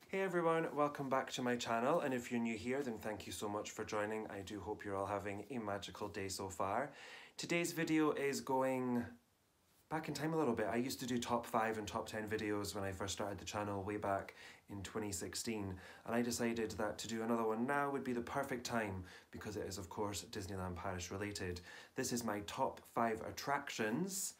Hey everyone, welcome back to my channel, and if you're new here then thank you so much for joining. I do hope you're all having a magical day so far. Today's video is going back in time a little bit. I used to do top 5 and top 10 videos when I first started the channel way back in 2016, and I decided that to do another one now would be the perfect time because it is of course Disneyland Paris related. This is my top 5 attractions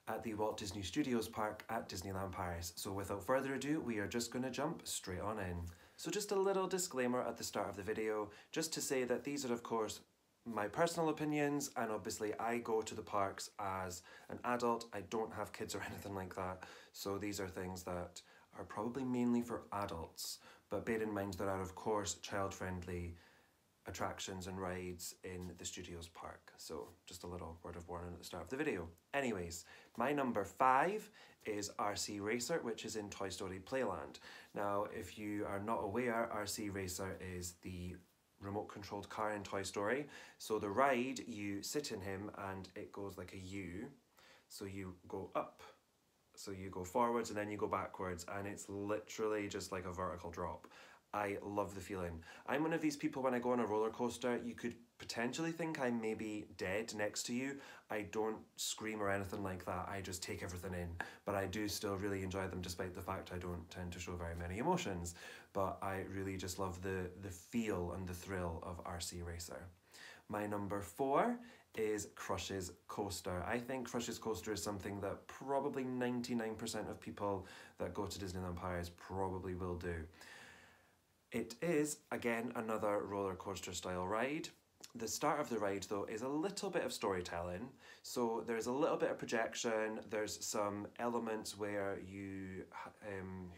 at the Walt Disney Studios Park at Disneyland Paris. So without further ado, we are just going to jump straight on in. So just a little disclaimer at the start of the video, just to say that these are of course my personal opinions, and obviously I go to the parks as an adult. I don't have kids or anything like that, so these are things that are probably mainly for adults, but bear in mind there are of course child-friendly attractions and rides in the Studios Park. So just a little word of warning at the start of the video. Anyways, my number 5 is RC Racer, which is in Toy Story Playland. Now, if you are not aware, RC Racer is the remote controlled car in Toy Story. So the ride, you sit in him and it goes like a U. So you go up, so you go forwards and then you go backwards, and it's literally just like a vertical drop. I love the feeling. I'm one of these people, when I go on a roller coaster, you could potentially think I'm maybe dead next to you. I don't scream or anything like that. I just take everything in. But I do still really enjoy them, despite the fact I don't tend to show very many emotions. But I really just love the feel and the thrill of RC Racer. My number 4 is Crush's Coaster. I think Crush's Coaster is something that probably 99% of people that go to Disneyland Paris probably will do. It is, again, another roller coaster style ride. The start of the ride though is a little bit of storytelling. So there's a little bit of projection, there's some elements where you,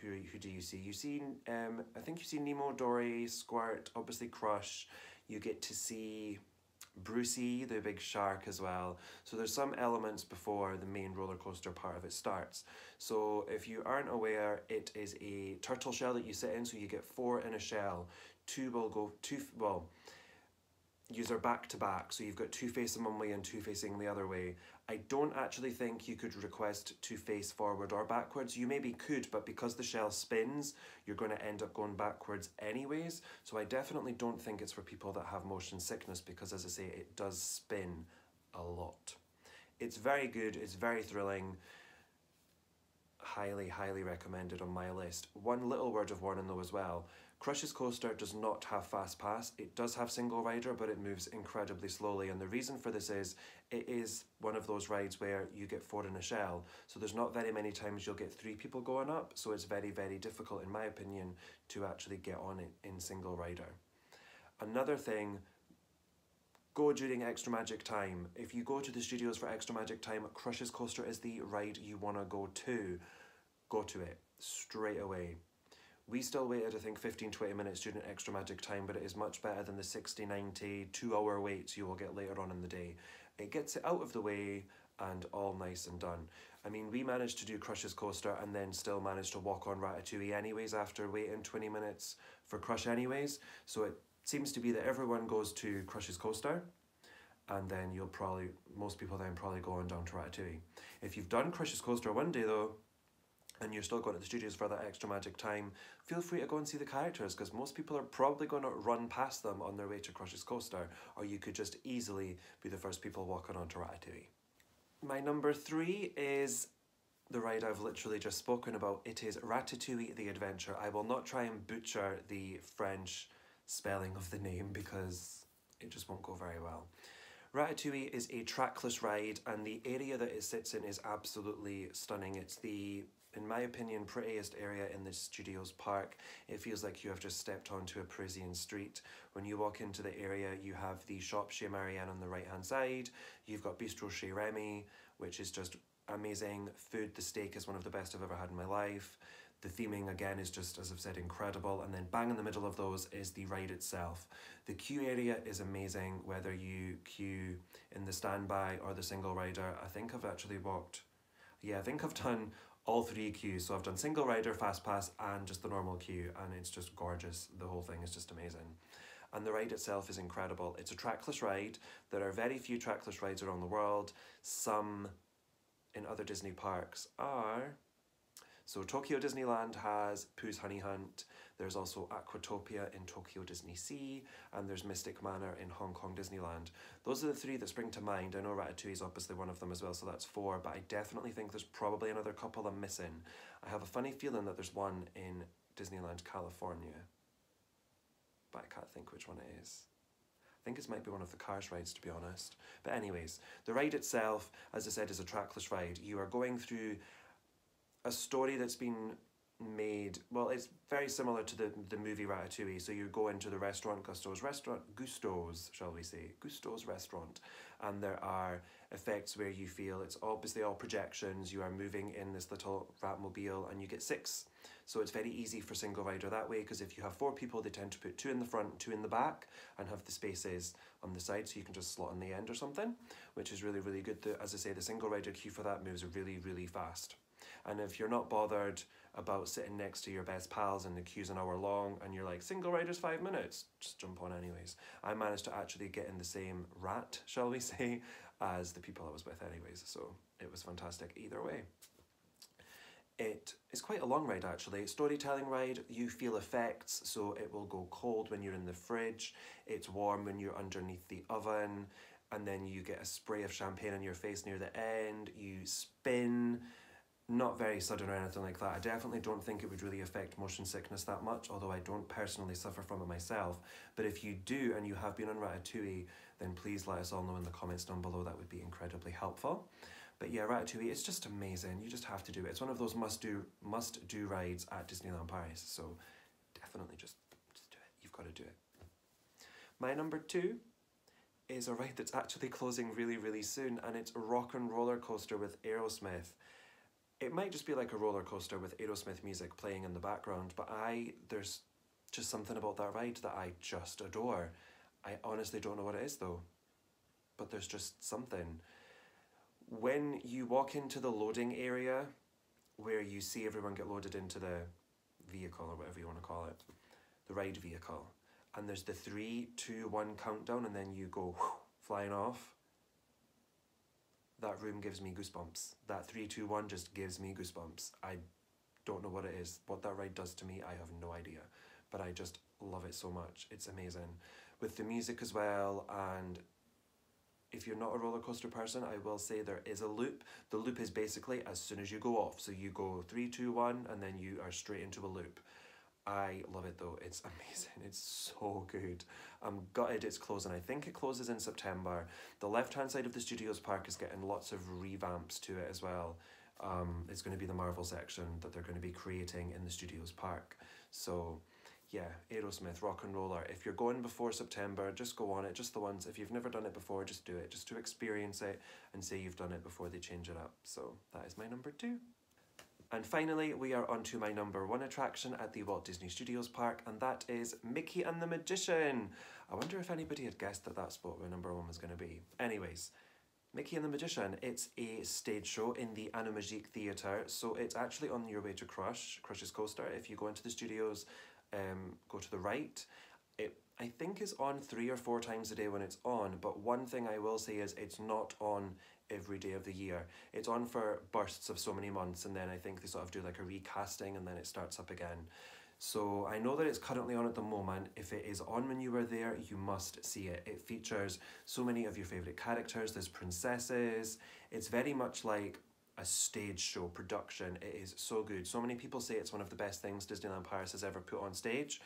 who do you see? You see, I think you see Nemo, Dory, Squirt, obviously Crush. You get to see Brucey, the big shark, as well. So there's some elements before the main roller coaster part of it starts. So if you aren't aware, it is a turtle shell that you sit in, so you get 4 in a shell. Use are back to back, so you've got 2 facing one way and 2 facing the other way. I don't actually think you could request to face forward or backwards. You maybe could, but because the shell spins, you're going to end up going backwards anyways. So I definitely don't think it's for people that have motion sickness, because as I say, it does spin a lot. It's very good, it's very thrilling. Highly, highly recommended on my list. One little word of warning though as well. Crush's Coaster does not have Fast Pass. It does have single rider, but it moves incredibly slowly, and the reason for this is it is one of those rides where you get 4 in a shell, so there's not very many times you'll get 3 people going up, so it's very, very difficult in my opinion to actually get on it in single rider. Another thing, go during Extra Magic Time. If you go to the studios for Extra Magic Time, Crush's Coaster is the ride you want to go to. Go to it straight away. We still waited, I think, 15-20 minutes during Extra Magic Time, but it is much better than the 60-90 2-hour waits you will get later on in the day. It gets it out of the way and all nice and done. I mean, we managed to do Crush's Coaster and then still managed to walk on Ratatouille anyways after waiting 20 minutes for Crush anyways. So it seems to be that everyone goes to Crush's Coaster, and then most people then probably go on down to Ratatouille. If you've done Crush's Coaster one day though, and you're still going to the studios for that Extra Magic Time, feel free to go and see the characters, because most people are probably going to run past them on their way to Crush's Coaster, or you could just easily be the first people walking onto Ratatouille. My number 3 is the ride I've literally just spoken about. It is Ratatouille the Adventure. I will not try and butcher the French spelling of the name because it just won't go very well. Ratatouille is a trackless ride, and the area that it sits in is absolutely stunning. It's the, in my opinion, prettiest area in the Studios Park. It feels like you have just stepped onto a Parisian street. When you walk into the area, you have the shop Chez Marianne on the right hand side. You've got Bistro Chez Remy, which is just amazing. Food, the steak is one of the best I've ever had in my life. The theming, again, is just, as I've said, incredible. And then bang in the middle of those is the ride itself. The queue area is amazing, whether you queue in the standby or the single rider. I think I've actually I think I've done all 3 queues. So I've done single rider, fast pass, and just the normal queue, and it's just gorgeous. The whole thing is just amazing. And the ride itself is incredible. It's a trackless ride. There are very few trackless rides around the world. Some in other Disney parks are. So Tokyo Disneyland has Pooh's Honey Hunt, there's also Aquatopia in Tokyo Disney Sea, and there's Mystic Manor in Hong Kong Disneyland. Those are the three that spring to mind. I know Ratatouille is obviously one of them as well, so that's four, but I definitely think there's probably another couple I'm missing. I have a funny feeling that there's one in Disneyland California, but I can't think which one it is. I think it might be one of the Cars rides, to be honest. But anyways, the ride itself, as I said, is a trackless ride. You are going through a story that's been made, well, it's very similar to the movie Ratatouille. So you go into the restaurant, Gusto's shall we say, Gusto's restaurant, and there are effects where you feel it's obviously all projections. You are moving in this little Ratmobile, and you get 6. So it's very easy for single rider that way, because if you have 4 people, they tend to put 2 in the front, 2 in the back, and have the spaces on the side, so you can just slot on the end or something, which is really, really good. As I say, the single rider queue for that moves really, really fast. And if you're not bothered about sitting next to your best pals and the queue's an hour long and you're like, single rider's 5 minutes, just jump on anyways. I managed to actually get in the same rat, shall we say, as the people I was with anyways, so it was fantastic either way. It is quite a long ride actually. Storytelling ride, you feel effects, so it will go cold when you're in the fridge, it's warm when you're underneath the oven, and then you get a spray of champagne on your face near the end, you spin. Not very sudden or anything like that. I definitely don't think it would really affect motion sickness that much, although I don't personally suffer from it myself. But if you do and you have been on Ratatouille, then please let us all know in the comments down below. That would be incredibly helpful. But yeah, Ratatouille, it's just amazing. You just have to do it. It's one of those must-do rides at Disneyland Paris. So definitely just do it. You've got to do it. My number 2 is a ride that's actually closing really, really soon, and it's Rock and Roller Coaster with Aerosmith. It might just be like a roller coaster with Aerosmith music playing in the background, but there's just something about that ride that I just adore. I honestly don't know what it is though, but there's just something. When you walk into the loading area, where you see everyone get loaded into the vehicle or whatever you want to call it, the ride vehicle, and there's the 3, 2, 1 countdown, and then you go flying off. That room gives me goosebumps. That 3, 2, 1 just gives me goosebumps. I don't know what it is. What that ride does to me, I have no idea. But I just love it so much. It's amazing. With the music as well, and if you're not a roller coaster person, I will say there is a loop. The loop is basically as soon as you go off. So you go 3, 2, 1, and then you are straight into a loop. I love it though, it's amazing, it's so good. I'm gutted it's closing. I think it closes in September. The left hand side of the Studios Park is getting lots of revamps to it as well. It's going to be the Marvel section that they're going to be creating in the Studios Park. So yeah, Aerosmith, Rock and Roller. If you're going before September, just go on it, just the ones. If you've never done it before, just do it, just to experience it and say you've done it before they change it up. So that is my number 2. And finally, we are on to my number 1 attraction at the Walt Disney Studios Park, and that is Mickey and the Magician. I wonder if anybody had guessed that that's what my number 1 was going to be. Anyways, Mickey and the Magician, it's a stage show in the Animagique Theatre, so it's actually on your way to Crush's Coaster. If you go into the studios, go to the right. It, I think, is on 3 or 4 times a day when it's on, but one thing I will say is it's not on every day of the year. It's on for bursts of so many months, and then I think they sort of do like a recasting and then it starts up again. So I know that it's currently on at the moment. If it is on when you were there, you must see it. It features so many of your favourite characters. There's princesses. It's very much like a stage show production. It is so good. So many people say it's one of the best things Disneyland Paris has ever put on stage.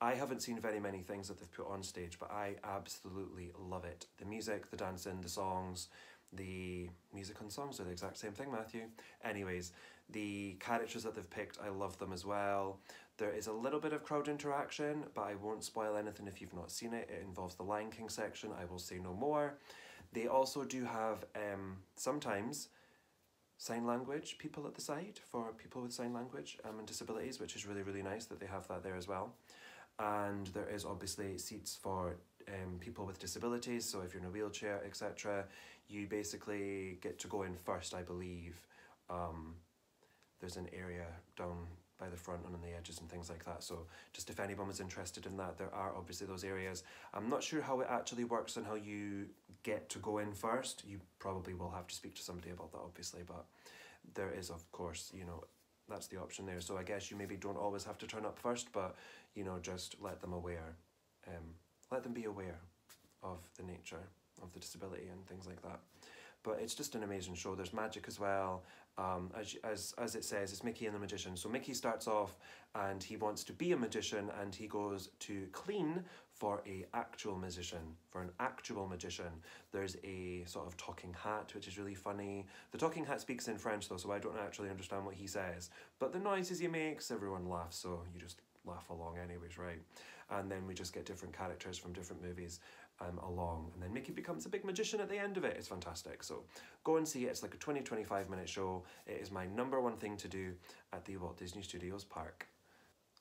I haven't seen very many things that they've put on stage, but I absolutely love it. The music, the dancing, the songs, the music and songs are the exact same thing, Matthew. Anyways, the characters that they've picked, I love them as well. There is a little bit of crowd interaction, but I won't spoil anything if you've not seen it. It involves the Lion King section. I will say no more. They also do have sometimes sign language people at the side for people with sign language and disabilities, which is really, really nice that they have that there as well. And there is obviously seats for people with disabilities, so if you're in a wheelchair, etc., you basically get to go in first, I believe. There's an area down by the front and on the edges and things like that, so just if anyone was interested in that, there are obviously those areas. I'm not sure how it actually works and how you get to go in first. You probably will have to speak to somebody about that, obviously, but there is, of course, you know, that's the option there. So I guess you maybe don't always have to turn up first, but you know, just let them let them be aware of the nature of the disability and things like that. But it's just an amazing show. There's magic as well. As it says, it's Mickey and the Magician. So Mickey starts off and he wants to be a magician, and he goes to clean for an actual magician. There's a sort of talking hat, which is really funny. The talking hat speaks in French though, so I don't actually understand what he says. But the noises he makes, everyone laughs, so you just laugh along anyways, right? And then we just get different characters from different movies along, and then Mickey becomes a big magician at the end of it. It's fantastic, so go and see it. It's like a 20-25 minute show. It is my #1 thing to do at the Walt Disney Studios Park.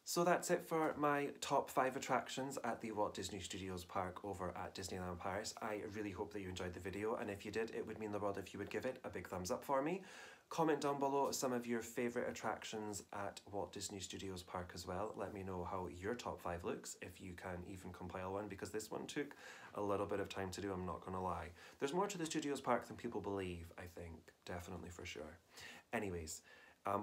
So that's it for my top 5 attractions at the Walt Disney Studios Park over at Disneyland Paris. I really hope that you enjoyed the video, and if you did, it would mean the world if you would give it a big thumbs up for me. Comment down below some of your favourite attractions at Walt Disney Studios Park as well. Let me know how your top 5 looks, if you can even compile one, because this one took a little bit of time to do, I'm not going to lie. There's more to the Studios Park than people believe, I think, definitely for sure. Anyways,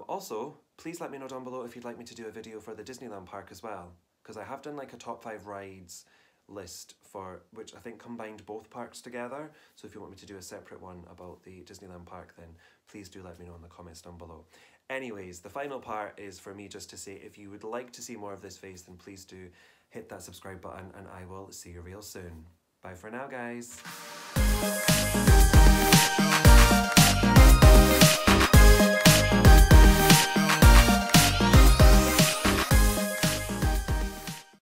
also, please let me know down below if you'd like me to do a video for the Disneyland Park as well, because I have done like a top 5 rides list for which I think combined both parks together. So if you want me to do a separate one about the Disneyland Park, then please do let me know in the comments down below. Anyways, the final part is for me just to say, if you would like to see more of this face, then please do hit that subscribe button, and I will see you real soon. Bye for now, guys.